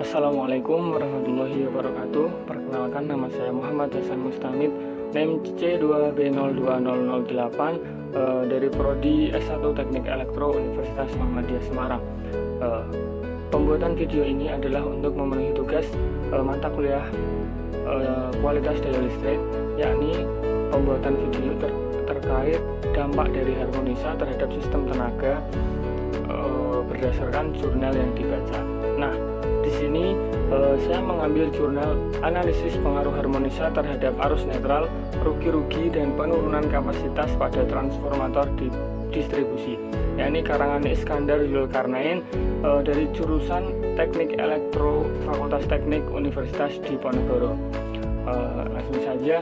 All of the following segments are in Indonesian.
Assalamualaikum warahmatullahi wabarakatuh. Perkenalkan, nama saya Muhammad Hasan Mustamid, NIM C2B02008 dari Prodi S1 Teknik Elektro Universitas Muhammadiyah Semarang. Pembuatan video ini adalah untuk memenuhi tugas mata kuliah kualitas daya listrik, yakni pembuatan video terkait dampak dari harmonisa terhadap sistem tenaga berdasarkan jurnal yang dibaca. Nah, di sini saya mengambil jurnal analisis pengaruh harmonisa terhadap arus netral, rugi-rugi dan penurunan kapasitas pada transformator di distribusi, yakni karangan Iskandar Zulkarnain dari jurusan Teknik Elektro Fakultas Teknik Universitas Diponegoro. Langsung saja,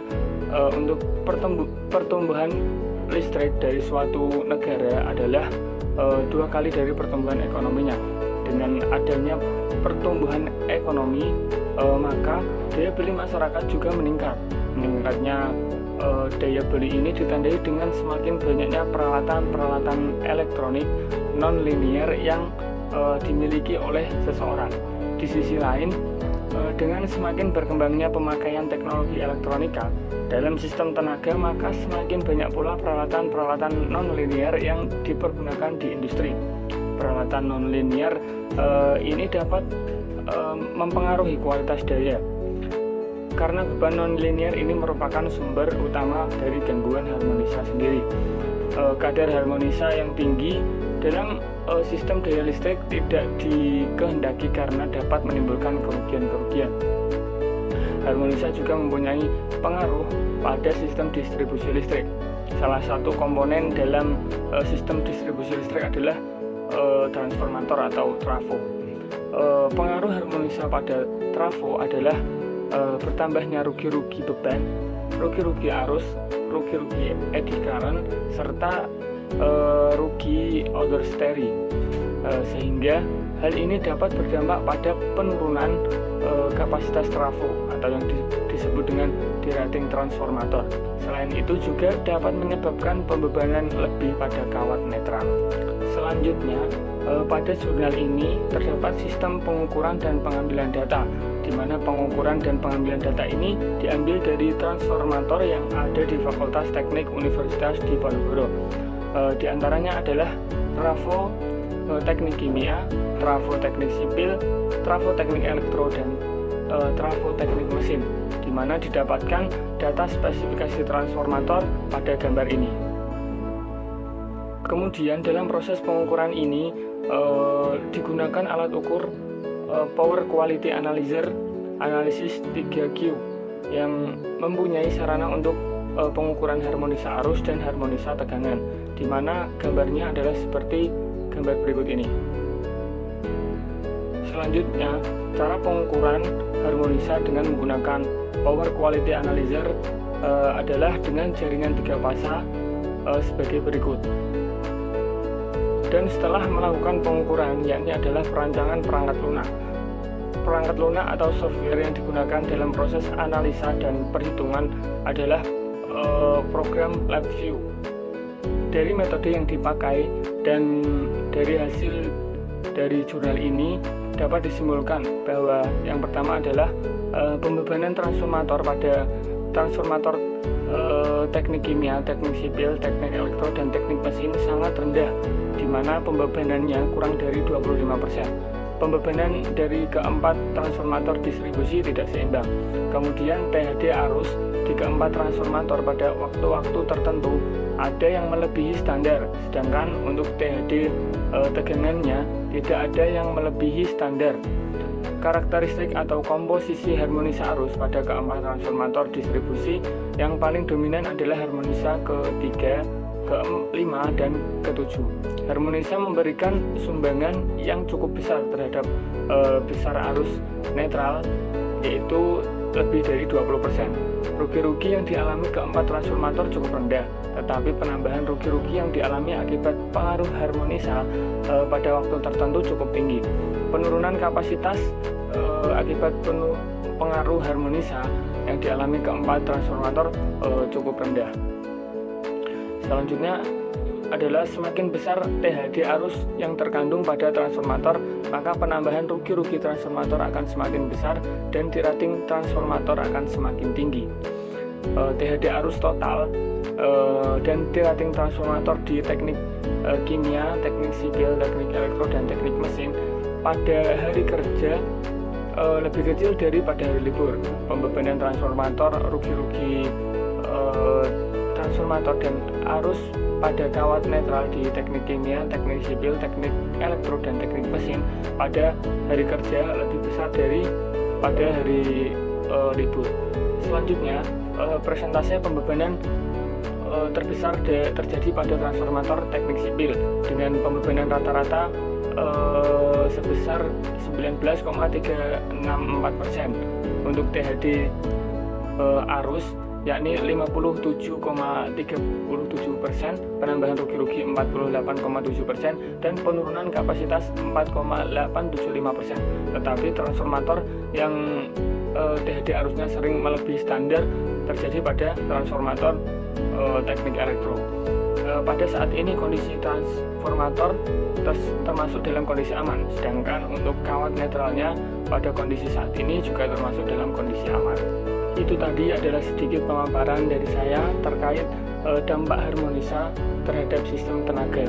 untuk pertumbuhan listrik dari suatu negara adalah 2 kali dari pertumbuhan ekonominya. Dengan adanya pertumbuhan ekonomi, maka daya beli masyarakat juga meningkat. Meningkatnya daya beli ini ditandai dengan semakin banyaknya peralatan-peralatan elektronik non-linear yang dimiliki oleh seseorang. Di sisi lain, dengan semakin berkembangnya pemakaian teknologi elektronika dalam sistem tenaga, maka semakin banyak pula peralatan-peralatan non-linear yang dipergunakan di industri. Peralatan non-linear ini dapat mempengaruhi kualitas daya, karena beban non-linear ini merupakan sumber utama dari gangguan harmonisa sendiri. Kadar harmonisa yang tinggi dalam sistem daya listrik tidak dikehendaki karena dapat menimbulkan kerugian-kerugian. Harmonisa juga mempunyai pengaruh pada sistem distribusi listrik. Salah satu komponen dalam sistem distribusi listrik adalah transformator atau trafo. Pengaruh harmonisa pada trafo adalah bertambahnya rugi-rugi beban, rugi-rugi arus, rugi-rugi eddy current, serta rugi oversteering, sehingga hal ini dapat berdampak pada penurunan kapasitas trafo atau yang disebut dengan derating transformator. Selain itu juga dapat menyebabkan pembebanan lebih pada kawat netral. Selanjutnya, pada jurnal ini terdapat sistem pengukuran dan pengambilan data, di mana pengukuran dan pengambilan data ini diambil dari transformator yang ada di Fakultas Teknik Universitas Diponegoro. Di antaranya adalah trafo teknik kimia, trafo teknik sipil, trafo teknik elektro, dan trafo teknik mesin, di mana didapatkan data spesifikasi transformator pada gambar ini. Kemudian dalam proses pengukuran ini digunakan alat ukur Power Quality Analyzer analisis 3Q yang mempunyai sarana untuk pengukuran harmonisa arus dan harmonisa tegangan, di mana gambarnya adalah seperti gambar berikut ini. Selanjutnya, cara pengukuran harmonisa dengan menggunakan Power Quality Analyzer adalah dengan jaringan 3 fasa sebagai berikut. Dan setelah melakukan pengukuran, yakni adalah perancangan perangkat lunak. Perangkat lunak atau software yang digunakan dalam proses analisa dan perhitungan adalah program LabVIEW. Dari metode yang dipakai dan dari hasil dari jurnal ini dapat disimpulkan bahwa yang pertama adalah pembebanan transformator pada transformator teknik kimia, teknik sipil, teknik elektro, dan teknik mesin sangat rendah, di mana pembebanannya kurang dari 25%. Pembebanan dari keempat transformator distribusi tidak seimbang. Kemudian THD arus di keempat transformator pada waktu-waktu tertentu ada yang melebihi standar, sedangkan untuk THD tegangannya tidak ada yang melebihi standar. Karakteristik atau komposisi harmonisa arus pada keempat transformator distribusi yang paling dominan adalah harmonisa ke-3, ke-5, dan ke-7. Harmonisa memberikan sumbangan yang cukup besar terhadap besar arus netral, yaitu lebih dari 20%. Rugi-rugi yang dialami keempat transformator cukup rendah, tetapi penambahan rugi-rugi yang dialami akibat pengaruh harmonisa pada waktu tertentu cukup tinggi. Penurunan kapasitas akibat pengaruh harmonisa yang dialami keempat transformator cukup rendah. Selanjutnya adalah semakin besar THD arus yang terkandung pada transformator, maka penambahan rugi-rugi transformator akan semakin besar dan dirating transformator akan semakin tinggi. THD arus total dan dirating transformator di teknik kimia, teknik sipil, teknik elektro, dan teknik mesin pada hari kerja lebih kecil daripada hari libur. Pembebanan transformator, rugi-rugi transformator dan arus pada kawat netral di teknik kimia, teknik sipil, teknik elektro, dan teknik mesin pada hari kerja lebih besar dari pada hari libur. Selanjutnya, persentase pembebanan terbesar terjadi pada transformator teknik sipil dengan pembebanan rata-rata sebesar 19,364%. Untuk THD arus yakni 57,37%, penambahan rugi-rugi 48,7%, dan penurunan kapasitas 4,875%. Tetapi transformator yang THD arusnya sering melebihi standar terjadi pada transformator teknik elektro. Pada saat ini kondisi transformator termasuk dalam kondisi aman, sedangkan untuk kawat netralnya pada kondisi saat ini juga termasuk dalam kondisi aman. Itu tadi adalah sedikit pemaparan dari saya terkait dampak harmonisa terhadap sistem tenaga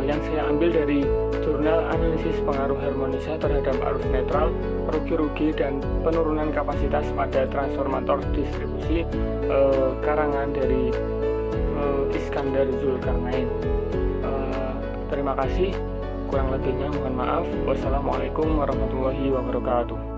yang saya ambil dari jurnal analisis pengaruh harmonisa terhadap arus netral, rugi-rugi, dan penurunan kapasitas pada transformator distribusi karangan dari Iskandar Zulkarnain. Terima kasih, kurang lebihnya mohon maaf. Wassalamualaikum warahmatullahi wabarakatuh.